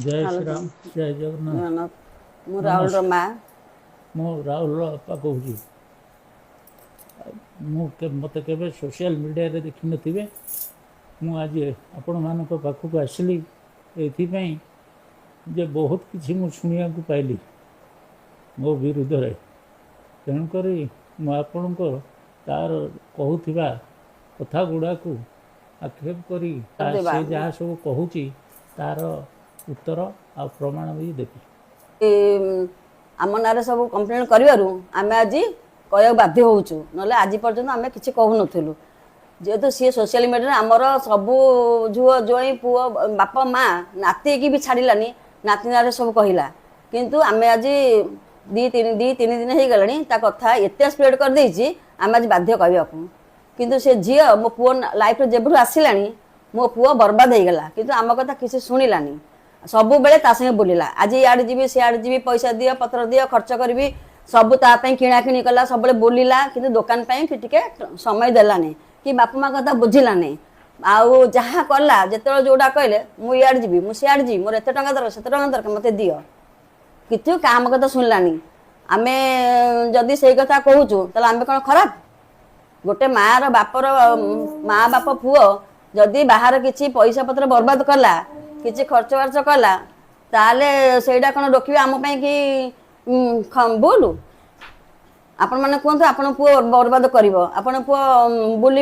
जय हेलो श्री जी राम जय जगन्नाथ। जगन्नाथ मु राहुल रो नमस्कार। माँ मु राहुल बापा कहूँ मत के सोशल मीडिया रे देखी नथिबे। मु आज आपण मानक पाखक आसली एथिपाई जे बहुत किसी मु शुणिया को पाइली मो विरुद्ध रे। तेणुक मुझे तार कहूथिबा कथा गुड़ा को आक्षेप करी देवा से जहाँ सब कहूँ तार उत्तर आ प्रमाण भी देवी। आम ना सब कंप्लेन करूँ आम आज कह बाध्य होचु ना आज पर्यटन आम कि कहून जेहेतु सी सोशल मीडिया आमर सबू झुओ जोई पुओ बापा माँ नाती की भी छाड़ानी नाती ना सब कहला किंतु आम आज दी तीन दिन हो गला कथा एत स्प्रेड कर देछि आम आज बाध्य कहवा किंतु से झी मो पुओ लाइफ जब आसला मो पुओ बर्बाद हो गला किंतु आम कथा किसी शुणिलानी सब बेले ता संगे बुलिला आज इे जी सियाड़े जी पैसा दियो पत्र दियो खर्च करी सब तापाई किणा किणी कला सब बुलिला किंतु दुकान टिके समय देलानी कि बापा माँ कथा बुझिलानी आउ जहाँ कला जो जोड़ा कहले मुझे जी मुझे सियाड़े जी मोर एत टका दरकार से दरकार मत दियो कितु काम कथा शुणिलानी आम जदि से कथा कहूँ आम कौन खराब गोटे माँ बापर माँ बाप पुओ जदि बाहर किसी पैसा पत्र बर्बाद कला किसी खर्च बार्च कला ताले सेटा कौन रोकवे आम कि भूल आपण मैंने कहतु आपण पुओ बर्बाद कर आपण पुओ बुल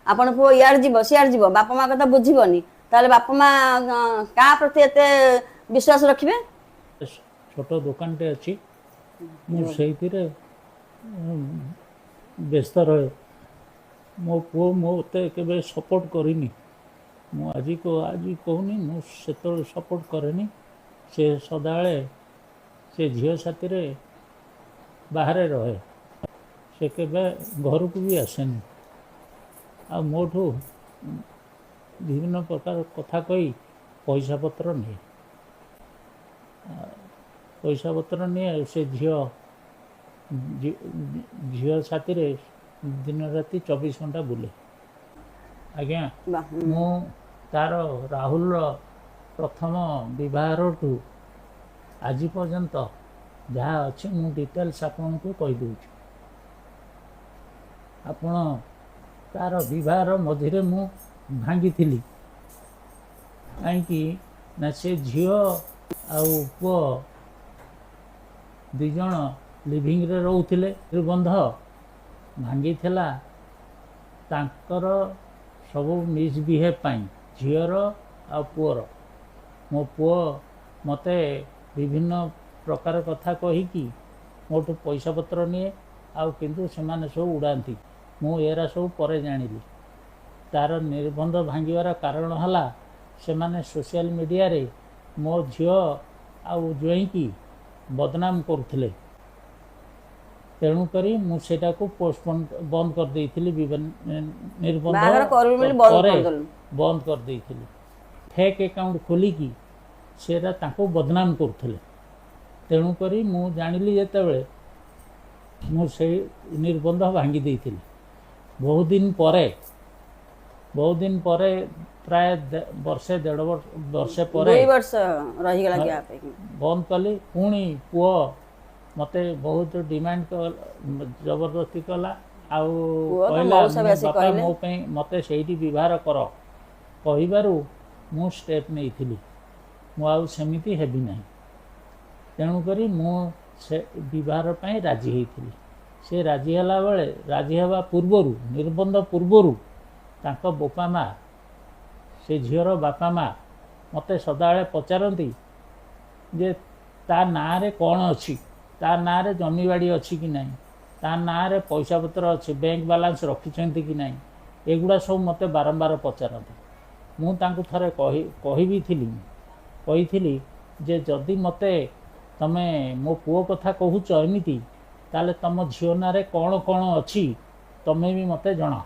आपण पुओ इे जीव सियाड़े जीव बापा माँ कथा बुझीबनी ताले बापा माँ क्या प्रति एत विश्वास रखिए। छोट दुकान टे अच्छी मुझे व्यस्त रहे मो पुओ मते के सपोर्ट करनी मु आज कहूनी मुझे सपोर्ट करेनी से सदाले से झील साथी रे बाहर रहे से के घर को भी आसेनी आ मोठू विभिन्न प्रकार कथा कही पैसा पत्र नहीं पैसा पत्र नहीं से झील साथी रे दिन राति 24 घंटा बुले आज्ञा मु तार राहुल प्रथम विवाह ठू आज पर्यंत जहाँ अच्छे मु डिटेल्स आपन को कहीदे आपण तार विवाह मझे मु भांगी थी कहीं ना से झील आउ पुओ दिज लिविंग रे रोते निबंध भांगी तांकर सब मिसबिहेव पाई झीर आ पुओर मो पुओ मते विभिन्न प्रकार कथा कहीकि मोटू पैसा पत्र निए आउ किंतु से सब उड़ाती मु एरा सब पर जानिली तार निर्बंध भांगार कारण है से माने सोशल मीडिया रे मो झील आउ जोई की बदनाम करुले तेणुक मुझा को पोस्टपोन बंद कर देइथिली निर्बंध बंद कर देइथिली फेक अकाउंट खोलिकी सेरा ताको बदनाम करुले तेणुक मु जानिली जेतेबेले मुझे निर्बंध भांगी देइथिली बहुत दिन परे प्राय वर्षे 1.5 वर्ष पर बंद कली पुणी पुओ मते बहुत डिमांड जबरदस्ती कला बापा मो मते से व्यवहार कर कहबारू मु स्टेप नहीं थी मु सेमिति हेबी नहीं तेणुक मु से व्यवहार पर राजी होती से राजी है बेले राजी हवा पूर्वर निर्बंध पूर्वर तांको बापा माँ से झीर बापा माँ मते सदाले पचारती जे ता ना रे कौन अच्छी ता ना रे जमी बाड़ी अच्छी कि नहीं ता ना रे पैसा पत्र अच्छे बैंक बालांस रखिंट कि नहीं एगुड़ा सब मते बारंबार पचारती मु तांको थरे कही जे जदि मते तमे मो पुओ कथा कहूच एमती ताले तम झील ना रे कौन कौन अच्छी तमे भी मते जणा।